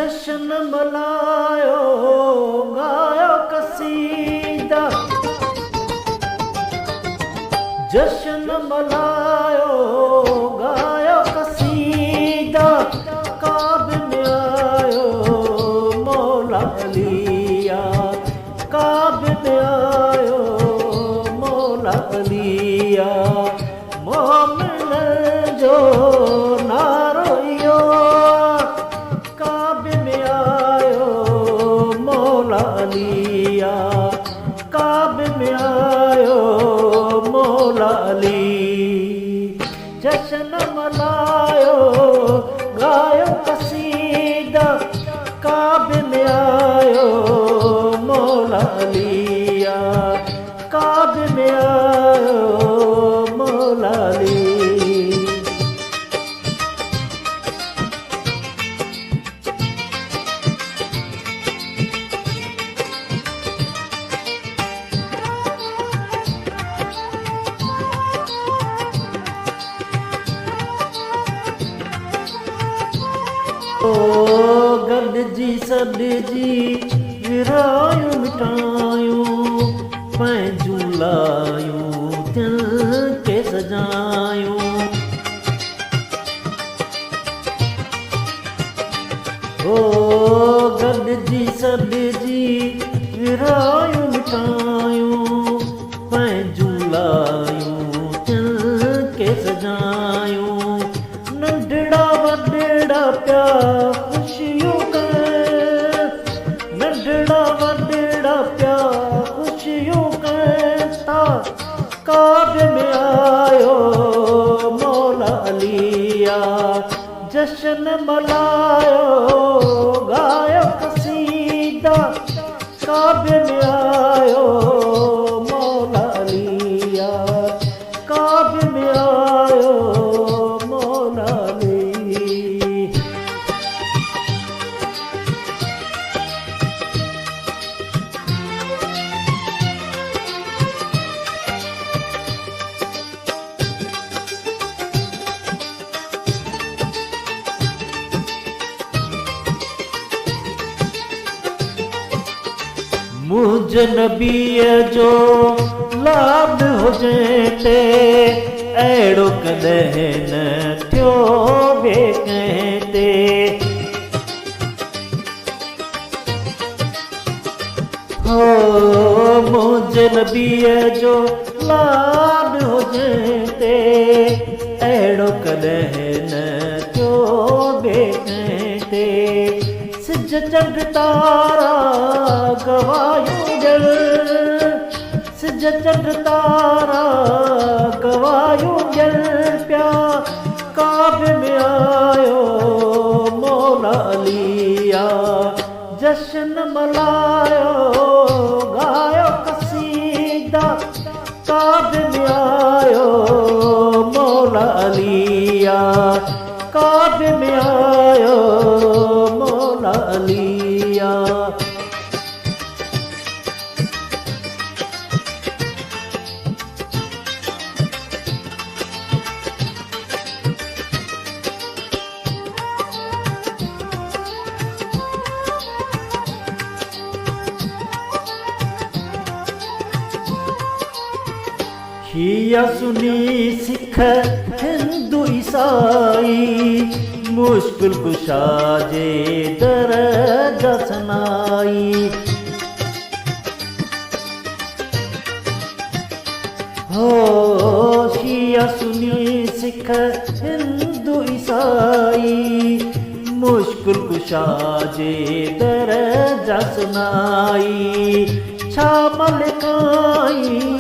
जश्न मल्हायो गायो कसीदा, जश्न मल्हायो गायो कसीदा, काब में आयो मौला अलिया, काब में आयो मौला अलिया। मोमिन जो नारो इहो काब में आयो मौला अलिया, काब में आयो मौला अली। जश्न मल्हायो गायो कसीदा, काब में आयो मौला अलिया, काब में आयो मौला अली। गॾिजी सॾिजी विरायूं मिठायूं, पंहिंजूं लायूं दिलि खे सजायूं। ओ गॾिजी सॾिजी विरायूं मिठायूं, पंहिंजूं लायूं दिलि खे सजायूं। नंढड़ा वॾड़ा पिया ख़ुशियूं कनि, नंढड़ा वॾड़ा पिया ख़ुशियूं कनि था, काब में आयो मौला अलिया। जश्न मल्हायो गायो कसीदा, काब में आयो मौला अलिया, काब में आयो मौला अली। मुंहिंजे नबीअ जो लाड हुजे ते, अहिड़ो कॾहिं न थियो ॿिए कंहिं ते। हो मुंहिंजे नबीअ जो लाड हुजे ते, अहिड़ो कॾहिं न थियो ॿिए कंहिं ते। सिज चंड तारा गवायूं ॼण, सिज चंड तारा गवायूं ॼण पिया, काब में आयो मौला अलिया। जश्न मल्हायो गायो कसीदा, काब में आयो मौला अलिया, काब में आयो मौला अलिया। शिया सुनी सिख हिंदू ईसाई, मुश्किल कुशा जे दर दसनाई। हो शिया सुनी सिख हिंदू ईसाई, मुश्किल कुशा जे दर दसनाई। छा मलिकाई